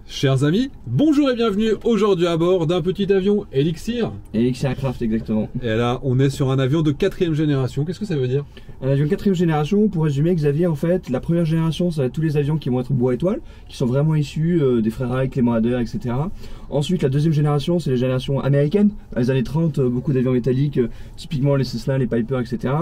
Chers amis, bonjour et bienvenue aujourd'hui à bord d'un petit avion Elixir. Elixir Aircraft, exactement. Et là, on est sur un avion de 4ème génération. Qu'est-ce que ça veut dire? Un avion 4ème génération, pour résumer, Xavier, en fait, la première génération, ça va être tous les avions qui vont être bois étoile, qui sont vraiment issus des frères Wright, Clément Ader, etc. Ensuite, la deuxième génération, c'est les générations américaines. Dans les années 30, beaucoup d'avions métalliques, typiquement les Cessna, les Piper, etc.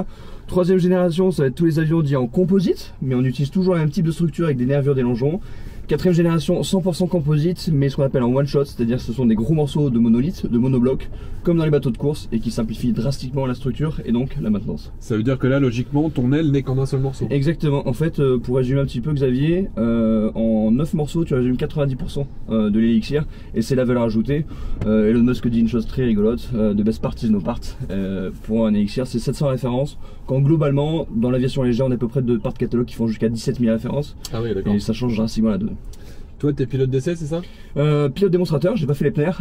Troisième génération, ça va être tous les avions dits en composite, mais on utilise toujours le même type de structure avec des nervures, des longerons. Quatrième génération 100% composite, mais ce qu'on appelle en one shot, c'est-à-dire ce sont des gros morceaux de monolithes, de monoblocs, comme dans les bateaux de course, et qui simplifient drastiquement la structure et donc la maintenance. Ça veut dire que là, logiquement, ton aile n'est qu'en un seul morceau. Exactement. En fait, pour résumer un petit peu, Xavier, en 9 morceaux, tu résumes 90% de l'Elixir, et c'est la valeur ajoutée. Elon Musk dit une chose très rigolote, the best part is no part. Pour un Elixir, c'est 700 références, quand globalement, dans l'aviation légère, on a à peu près de parts catalogue qui font jusqu'à 17 000 références. Ah oui, d'accord. Et ça change drastiquement la donne. Toi, t'es pilote d'essai, c'est ça? Pilote démonstrateur, j'ai pas fait les pneus.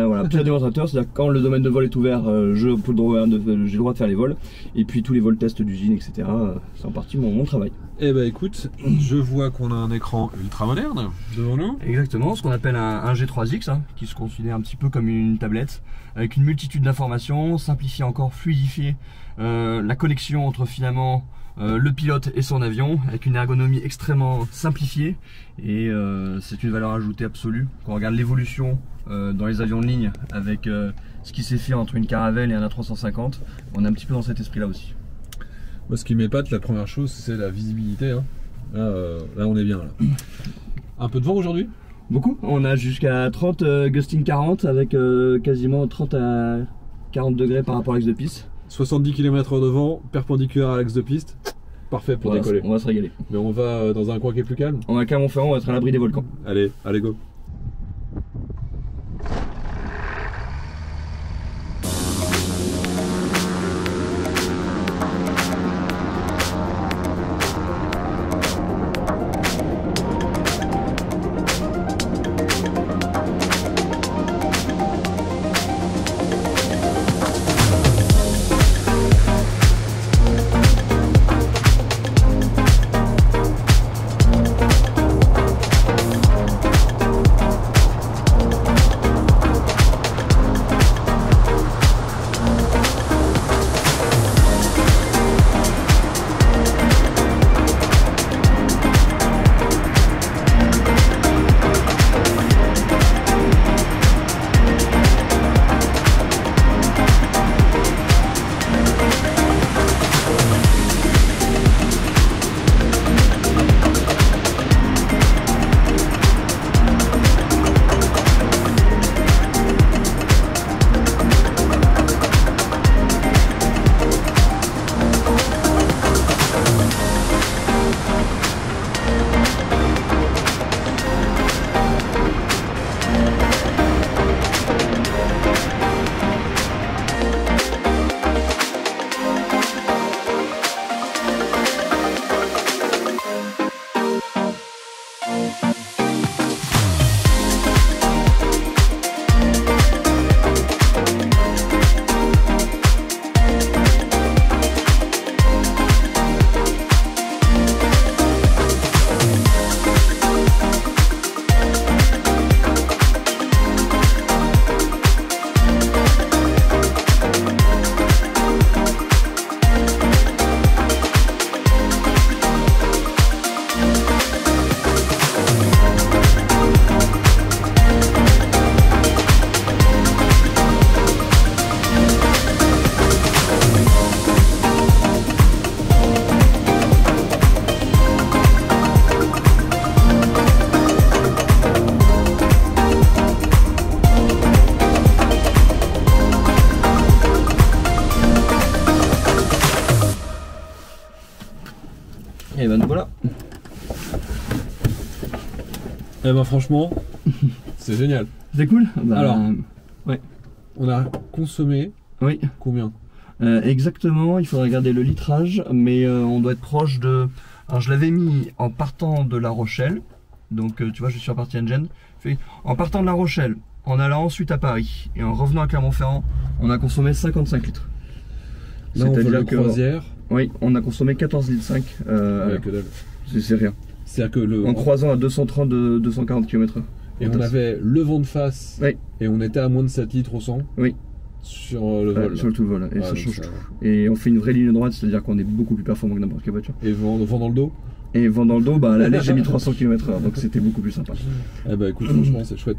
Voilà, pilote démonstrateur, c'est-à-dire quand le domaine de vol est ouvert, j'ai le droit de faire les vols. Et puis tous les vols tests d'usine, etc. C'est en partie mon travail. Eh ben écoute, je vois qu'on a un écran ultra moderne devant nous. Exactement, ce qu'on appelle un G3X, hein, qui se considère un petit peu comme une tablette, avec une multitude d'informations, simplifier encore, fluidifier la connexion entre finalement le pilote et son avion, avec une ergonomie extrêmement simplifiée, et c'est une valeur ajoutée absolue. Quand on regarde l'évolution dans les avions de ligne avec ce qui s'est fait entre une Caravelle et un A350, on est un petit peu dans cet esprit là aussi. Moi, ce qui m'épate, la première chose, c'est la visibilité, hein. Là, on est bien là. Un peu de vent aujourd'hui? Beaucoup, on a jusqu'à 30 gusting 40 avec quasiment 30 à 40 degrés par rapport à l'axe de piste. 70 km/h de vent, perpendiculaire à l'axe de piste. Parfait pour décoller. On va se régaler. Mais on va dans un coin qui est plus calme. On va à Clermont-Ferrand, on va être à l'abri des volcans. Allez, allez go. Et ben voilà. Eh ben franchement, c'est génial. C'est cool. Bah, alors, ouais. On a consommé Oui. combien? Exactement, il faudrait regarder le litrage, mais on doit être proche de... Alors je l'avais mis en partant de La Rochelle, donc tu vois je suis sur la partie engine. En partant de La Rochelle, en allant ensuite à Paris et en revenant à Clermont-Ferrand, on a consommé 55 litres. Là on vole de croisière. Oui, on a consommé 14,5 litres. C'est rien. C'est-à-dire que en croisant à 230-240 km/h. Et on avait le vent de face, Oui. et on était à moins de 7 litres au 100 Oui. sur le vol. Sur le tout le vol, et Ouais, ça donc change tout. Et on fait une vraie ligne droite, c'est-à-dire qu'on est beaucoup plus performant que n'importe quelle voiture. Et vent dans le dos. Et vent dans le dos, bah à l'aller j'ai mis 300 km/h, donc c'était beaucoup plus sympa. Eh bah écoute, franchement, c'est chouette.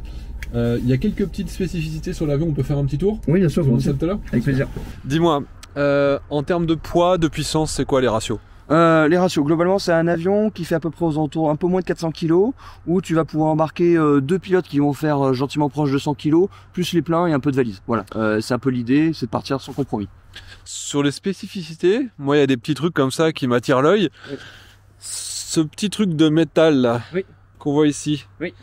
Il y a quelques petites spécificités sur l'avion, on peut faire un petit tour? Oui, bien sûr, On vous dit ça tout à l'heure? avec plaisir. Dis-moi, en termes de poids, de puissance, c'est quoi les ratios? Les ratios, globalement c'est un avion qui fait à peu près aux alentours un peu moins de 400 kg, où tu vas pouvoir embarquer 2 pilotes qui vont faire gentiment proche de 100 kg, plus les pleins et un peu de valise. Voilà, c'est un peu l'idée, c'est de partir sans compromis. Sur les spécificités, moi il y a des petits trucs comme ça qui m'attirent l'œil. Oui. Ce petit truc de métal là, Oui. qu'on voit ici, Oui.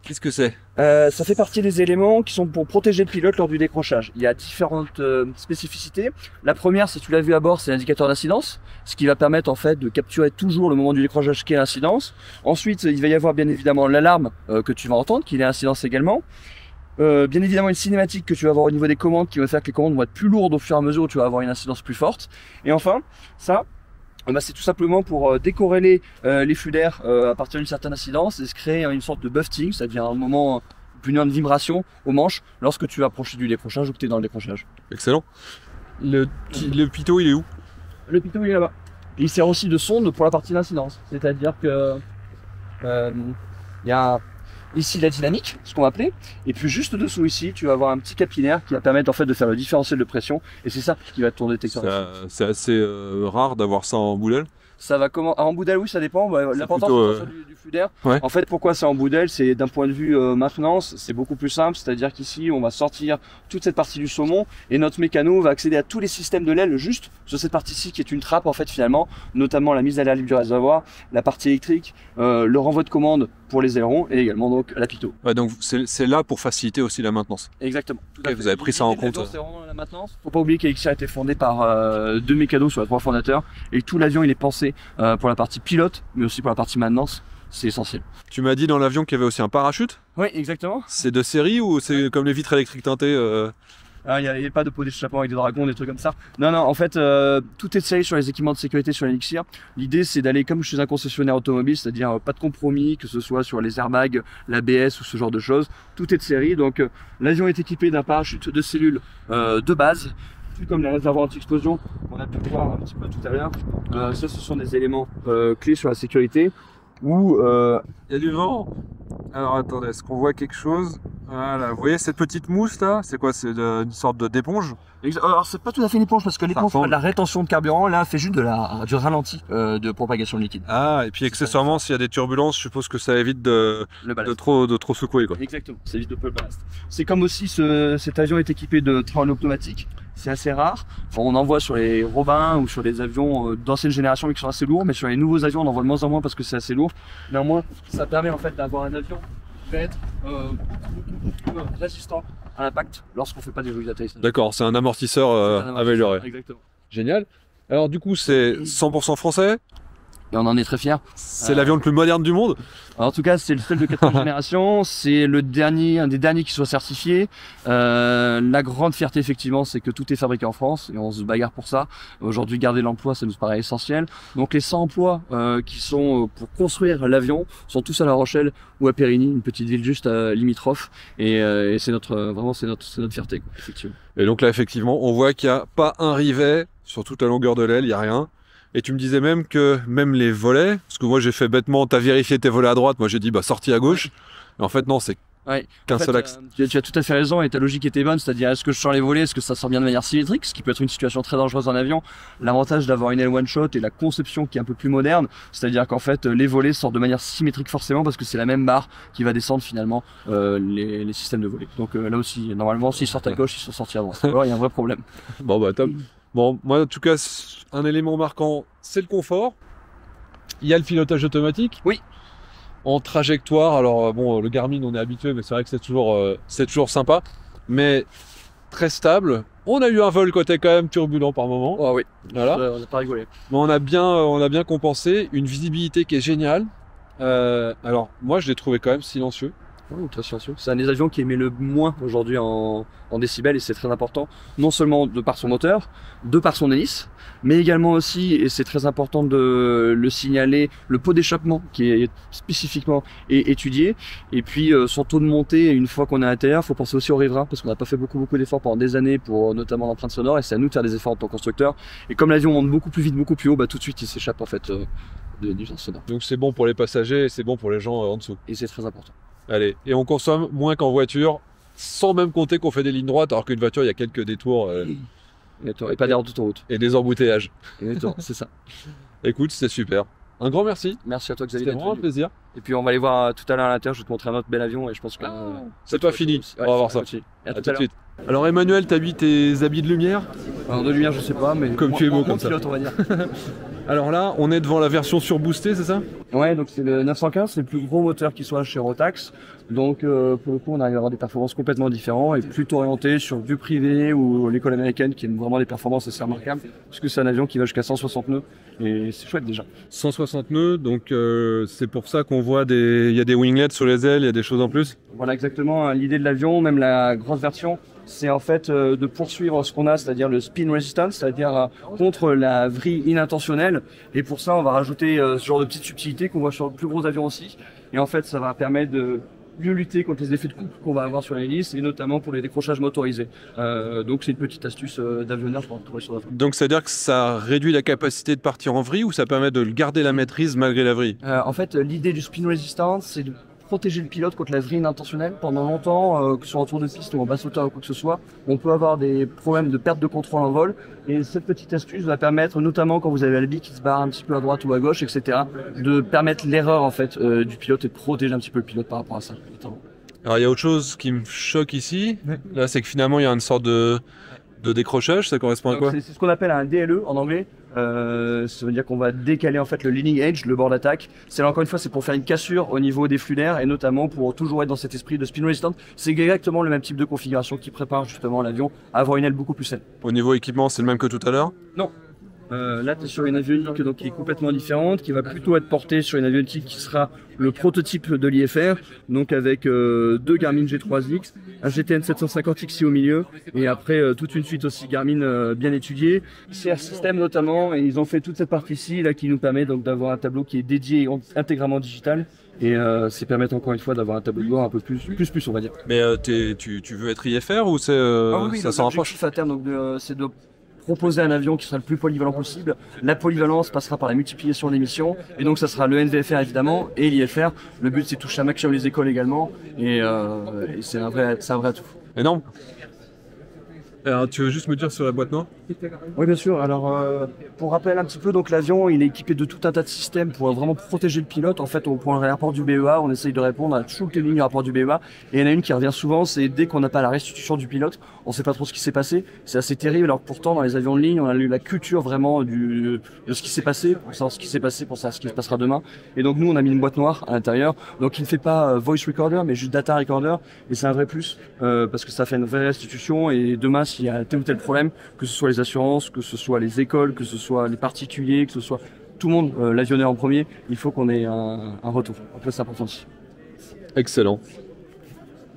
qu'est-ce que c'est? Ça fait partie des éléments qui sont pour protéger le pilote lors du décrochage. Il y a différentes spécificités. La première, si tu l'as vu à bord, c'est l'indicateur d'incidence, ce qui va permettre en fait de capturer toujours le moment du décrochage qui est l'incidence. Ensuite, il va y avoir bien évidemment l'alarme que tu vas entendre, qui est l'incidence également. Bien évidemment une cinématique que tu vas avoir au niveau des commandes, qui va faire que les commandes vont être plus lourdes au fur et à mesure où tu vas avoir une incidence plus forte. Et enfin, ça, c'est tout simplement pour décorréler les flux d'air à partir d'une certaine incidence et se créer une sorte de buffeting, c'est-à-dire un moment, une vibration au manche lorsque tu vas approcher du décrochage ou que tu es dans le décrochage. Excellent. Le pitot, il est où? Le pitot il est là-bas. Il sert aussi de sonde pour la partie d'incidence, c'est-à-dire que il y a ici la dynamique, ce qu'on va appeler, et puis juste dessous ici, tu vas avoir un petit capillaire qui va permettre en fait de faire le différentiel de pression, et c'est ça qui va être ton détecteur. C'est assez rare d'avoir ça en boudelle. Ça va comment? En boudelle, oui, ça dépend. L'important c'est du flux d'air. Ouais. En fait, pourquoi c'est en boudelle? C'est d'un point de vue maintenance, c'est beaucoup plus simple. C'est-à-dire qu'ici, on va sortir toute cette partie du saumon et notre mécano va accéder à tous les systèmes de l'aile juste sur cette partie-ci qui est une trappe en fait finalement, notamment la mise à l'air libre du réservoir, la partie électrique, le renvoi de commande pour les ailerons et également donc la pitot. Ouais, donc c'est là pour faciliter aussi la maintenance. Exactement. Okay, vous avez pris ça en compte. C'est vraiment la maintenance. Faut pas oublier qu'Elixir a été fondé par deux mécanos sur les 3 fondateurs et tout l'avion il est pensé pour la partie pilote, mais aussi pour la partie maintenance, c'est essentiel. Tu m'as dit dans l'avion qu'il y avait aussi un parachute? Oui, exactement. C'est de série ou c'est comme les vitres électriques teintées Il n'y a pas de pot d'échappement avec des dragons, des trucs comme ça. Non, en fait, tout est de série sur les équipements de sécurité sur Elixir. L'idée, c'est d'aller comme chez un concessionnaire automobile, c'est-à-dire pas de compromis, que ce soit sur les airbags, l'ABS ou ce genre de choses. Tout est de série, donc l'avion est équipé d'un parachute de cellules de base, comme les réservoirs anti-explosion qu'on a pu voir un petit peu tout à l'heure. Ça, ce sont des éléments clés sur la sécurité. Où il y a du vent. Alors attendez, est-ce qu'on voit quelque chose? Voilà, vous voyez cette petite mousse là? C'est quoi? C'est une sorte d'éponge? Alors c'est pas tout à fait une éponge parce que l'éponge fait de la rétention de carburant, là fait juste du ralenti de propagation de liquide. Ah, et puis accessoirement s'il y a des turbulences, je suppose que ça évite de trop secouer quoi. Exactement, ça évite de peu le ballast. C'est comme aussi cet avion est équipé de train automatique. C'est assez rare. Enfin, on en voit sur les Robins ou sur des avions d'ancienne génération mais qui sont assez lourds, mais sur les nouveaux avions on en voit de moins en moins parce que c'est assez lourd. Néanmoins, ça permet en fait d'avoir un avion qui va être résistant à l'impact lorsqu'on fait pas des vols d'atterrissage. D'accord, c'est un amortisseur amélioré. Exactement. Génial. Alors du coup c'est 100% français. Et on en est très fiers. C'est l'avion le plus moderne du monde. Alors, en tout cas, c'est le seul de 4e génération. C'est un des derniers qui soit certifié. La grande fierté, effectivement, c'est que tout est fabriqué en France et on se bagarre pour ça. Aujourd'hui, garder l'emploi, ça nous paraît essentiel. Donc, les 100 emplois qui sont pour construire l'avion sont tous à La Rochelle ou à Périgny, une petite ville juste limitrophe. Et c'est notre fierté, quoi, effectivement. Et donc là, effectivement, on voit qu'il n'y a pas un rivet sur toute la longueur de l'aile, il n'y a rien. Et tu me disais même que même les volets, parce que moi j'ai fait bêtement, t'as vérifié tes volets à droite, moi j'ai dit bah sortie à gauche. Et en fait non, c'est qu'un seul axe. Tu as tout à fait raison et ta logique était bonne, c'est-à-dire est-ce que je sors les volets, est-ce que ça sort bien de manière symétrique, ce qui peut être une situation très dangereuse en avion. L'avantage d'avoir une aile one shot et la conception qui est un peu plus moderne, c'est-à-dire qu'en fait les volets sortent de manière symétrique forcément parce que c'est la même barre qui va descendre finalement les systèmes de volets. Donc là aussi, normalement s'ils sortent à gauche, ils sont sortis à droite. Alors il y a un vrai problème. Bon bah top. Bon, moi en tout cas, un élément marquant, c'est le confort. Il y a le pilotage automatique. Oui. En trajectoire, alors bon, le Garmin on est habitué, mais c'est vrai que c'est toujours sympa. Mais très stable. On a eu un vol côté quand même turbulent par moment. Oh oui. Voilà. On n'a pas rigolé. Mais on a bien compensé. Une visibilité qui est géniale. Alors moi je l'ai trouvé quand même silencieux. Oui, très silencieux. C'est un des avions qui émet le moins aujourd'hui en décibels et c'est très important, non seulement de par son moteur, de par son hélice, mais également aussi, et c'est très important de le signaler, le pot d'échappement qui est spécifiquement étudié, et puis son taux de montée, une fois qu'on est à l'intérieur, il faut penser aussi au riverain, parce qu'on n'a pas fait beaucoup d'efforts pendant des années pour notamment l'empreinte sonore, et c'est à nous de faire des efforts en tant que constructeur. Et comme l'avion monte beaucoup plus vite, beaucoup plus haut, bah, tout de suite il s'échappe en fait de nuisances sonores. Donc c'est bon pour les passagers et c'est bon pour les gens en dessous. Et c'est très important. Allez, et on consomme moins qu'en voiture, sans même compter qu'on fait des lignes droites, alors qu'une voiture, il y a quelques détours Et pas d'air d'autoroute. et des embouteillages. C'est ça. Écoute, c'était super. Un grand merci. Merci à toi Xavier. C'était vraiment un plaisir. Et puis on va aller voir tout à l'heure à l'intérieur, je vais te montrer un autre bel avion et je pense que... C'est pas fini, on va voir ça. À tout de suite. Alors Emmanuel, t'as mis tes habits de lumière? Alors de lumière je sais pas, mais... Comme tu es beau comme ça. Pilote, on va dire. Alors là, on est devant la version surboostée, c'est ça? Ouais, donc c'est le 915, c'est le plus gros moteur qui soit chez Rotax. Donc pour le coup, on arrive à avoir des performances complètement différentes et plutôt orientées sur du privé ou l'école américaine qui aime vraiment des performances assez remarquables. Parce que c'est un avion qui va jusqu'à 160 nœuds et c'est chouette déjà. 160 nœuds, donc c'est pour ça qu'on voit il y a des winglets sur les ailes, il y a des choses en plus? Voilà exactement l'idée de l'avion, même la grosse version. C'est en fait de poursuivre ce qu'on a, c'est-à-dire le spin resistance, c'est-à-dire contre la vrille inintentionnelle. Et pour ça, on va rajouter ce genre de petites subtilités qu'on voit sur le plus gros avion aussi. Et en fait, ça va permettre de mieux lutter contre les effets de couple qu'on va avoir sur l'hélice et notamment pour les décrochages motorisés. Donc c'est une petite astuce d'avionneur pour trouver sur la vrille. Donc c'est-à-dire que ça réduit la capacité de partir en vrille ou ça permet de garder la maîtrise malgré la vrille? En fait, l'idée du spin resistance, c'est de protéger le pilote contre la vrille intentionnelle. Pendant longtemps, que ce soit en tour de piste ou en basse hauteur ou quoi que ce soit, on peut avoir des problèmes de perte de contrôle en vol. Et cette petite astuce va permettre, notamment quand vous avez la bille qui se barre un petit peu à droite ou à gauche, etc., de permettre l'erreur en fait du pilote et de protéger un petit peu le pilote par rapport à ça. Alors il y a autre chose qui me choque ici, là c'est que finalement il y a une sorte de décrochage, ça correspond à quoi? C'est ce qu'on appelle un DLE en anglais. Ça veut dire qu'on va décaler en fait le leading edge, le bord d'attaque. C'est là encore une fois, c'est pour faire une cassure au niveau des flux d'air et notamment pour toujours être dans cet esprit de spin resistant. C'est exactement le même type de configuration qui prépare justement l'avion à avoir une aile beaucoup plus saine. Au niveau équipement, c'est le même que tout à l'heure? Non. Là, tu es sur une avionique donc, qui est complètement différente, qui va plutôt être portée sur une avionique qui sera le prototype de l'IFR, donc avec deux Garmin G3X, un GTN 750XI au milieu, et après toute une suite aussi Garmin bien étudiée. CR System notamment, et ils ont fait toute cette partie-ci là qui nous permet donc d'avoir un tableau qui est dédié et intégralement digital. Et c'est permettre encore une fois d'avoir un tableau de bord un peu plus on va dire. Mais tu veux être IFR ou c'est oui, ça s'en rapproche? À terme, donc c'est de proposer un avion qui sera le plus polyvalent possible. La polyvalence passera par la multiplication des missions et donc ça sera le NVFR évidemment et l'IFR. Le but c'est de toucher un maximum les écoles également et c'est un vrai atout. Énorme. Alors, tu veux juste me dire sur la boîte noire? Oui bien sûr, alors pour rappel un petit peu, donc l'avion il est équipé de tout un tas de systèmes pour vraiment protéger le pilote. En fait on prend le rapport du BEA, on essaye de répondre à toutes les lignes du rapport du BEA et il y en a une qui revient souvent, c'est dès qu'on n'a pas la restitution du pilote, on sait pas trop ce qui s'est passé, c'est assez terrible alors que pourtant dans les avions de ligne on a eu la culture vraiment de ce qui s'est passé, pour savoir ce qui s'est passé, pour savoir ce qui se passera demain et donc nous on a mis une boîte noire à l'intérieur, donc il ne fait pas voice recorder mais juste data recorder et c'est un vrai plus parce que ça fait une vraie restitution et demain s'il y a tel ou tel problème, que ce soit les assurances, que ce soit les écoles, que ce soit les particuliers, que ce soit tout le monde, l'avionneur en premier, il faut qu'on ait un retour. Donc là, c'est important aussi. Excellent.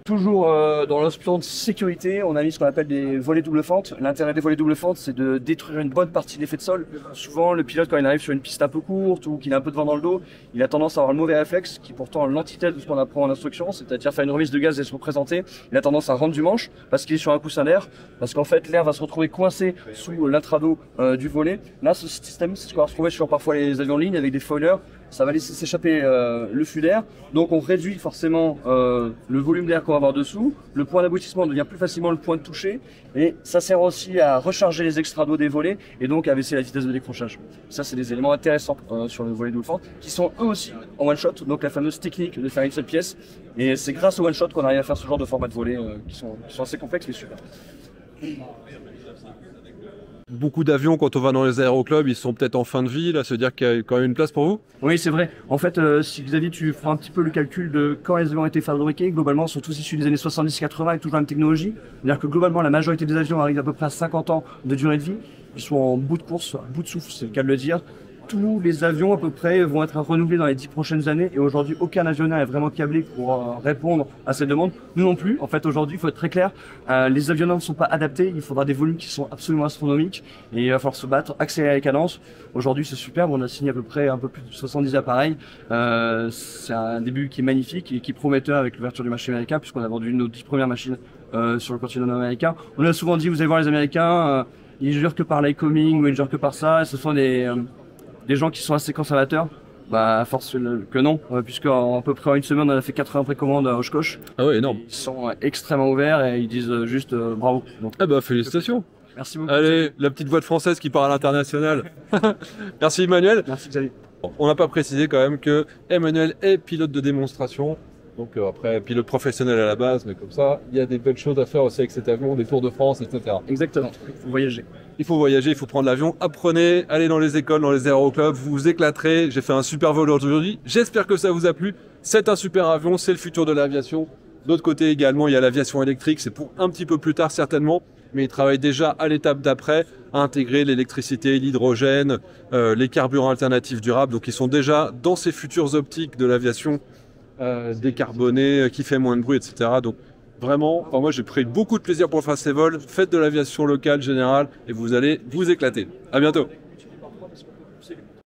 Toujours dans l'instrument de sécurité, on a mis ce qu'on appelle des volets double fente. L'intérêt des volets double fente, c'est de détruire une bonne partie de l'effet de sol. Souvent, le pilote, quand il arrive sur une piste un peu courte ou qu'il a un peu de vent dans le dos, il a tendance à avoir le mauvais réflexe, qui est pourtant l'antithèse de ce qu'on apprend en instruction, c'est-à-dire faire une remise de gaz et se représenter. Il a tendance à rendre du manche parce qu'il est sur un coussin d'air, parce qu'en fait, l'air va se retrouver coincé sous l'intrado du volet. Là, ce système, c'est ce qu'on va retrouver sur parfois les avions de ligne avec des foilers. Ça va laisser s'échapper le flux d'air, donc on réduit forcément le volume d'air qu'on va avoir dessous, le point d'aboutissement devient plus facilement le point de toucher, et ça sert aussi à recharger les extrados des volets, et donc à baisser la vitesse de décrochage. Ça c'est des éléments intéressants sur le volet double fente, qui sont eux aussi en one shot, donc la fameuse technique de faire une seule pièce, et c'est grâce au one shot qu'on arrive à faire ce genre de format de volet qui sont assez complexes mais super. Beaucoup d'avions, quand on va dans les aéroclubs, ils sont peut-être en fin de vie, là, se dire qu'il y a quand même une place pour vous? Oui, c'est vrai. En fait, si Xavier, tu feras un petit peu le calcul de quand les avions ont été fabriqués, globalement, ils sont tous issus des années 70-80 avec toujours la même technologie. C'est-à-dire que globalement, la majorité des avions arrivent à peu près à 50 ans de durée de vie. Ils sont en bout de course, bout de souffle, c'est le cas de le dire. tous les avions à peu près vont être renouvelés dans les 10 prochaines années et aujourd'hui aucun avionneur est vraiment câblé pour répondre à cette demande. Nous non plus. En fait aujourd'hui il faut être très clair, les avionneurs ne sont pas adaptés, il faudra des volumes qui sont absolument astronomiques et il va falloir se battre, accélérer les cadences. Aujourd'hui c'est superbe, on a signé à peu près un peu plus de 70 appareils. C'est un début qui est magnifique et qui est prometteur avec l'ouverture du marché américain puisqu'on a vendu nos 10 premières machines sur le continent américain. On a souvent dit vous allez voir les Américains, ils jurent que par l'icoming ou ils jurent que par ça, ce sont des gens qui sont assez conservateurs. Bah, à force que non, puisqu'en à peu près en une semaine, on a fait 80 précommandes à Oshkosh. Ah ouais, énorme. Ils sont extrêmement ouverts et ils disent juste bravo. Donc, Ah bah félicitations. merci beaucoup. Allez, la petite voix de française qui part à l'international. Merci Emmanuel. Merci Xavier. On n'a pas précisé quand même que Emmanuel est pilote de démonstration. Donc après, pilote professionnel à la base, mais comme ça, il y a des belles choses à faire aussi avec cet avion, des Tours de France, etc. Exactement, il faut voyager. Il faut voyager, il faut prendre l'avion. Apprenez, allez dans les écoles, dans les aéroclubs, vous vous éclaterez. J'ai fait un super vol aujourd'hui. J'espère que ça vous a plu. C'est un super avion, c'est le futur de l'aviation. D'autre côté également, il y a l'aviation électrique. C'est pour un petit peu plus tard certainement, mais il travaille déjà à l'étape d'après à intégrer l'électricité, l'hydrogène, les carburants alternatifs durables. Donc ils sont déjà dans ces futures optiques de l'aviation décarbonée, qui fait moins de bruit, etc. Donc vraiment, moi j'ai pris beaucoup de plaisir pour faire ces vols. Faites de l'aviation locale générale et vous allez vous éclater. À bientôt.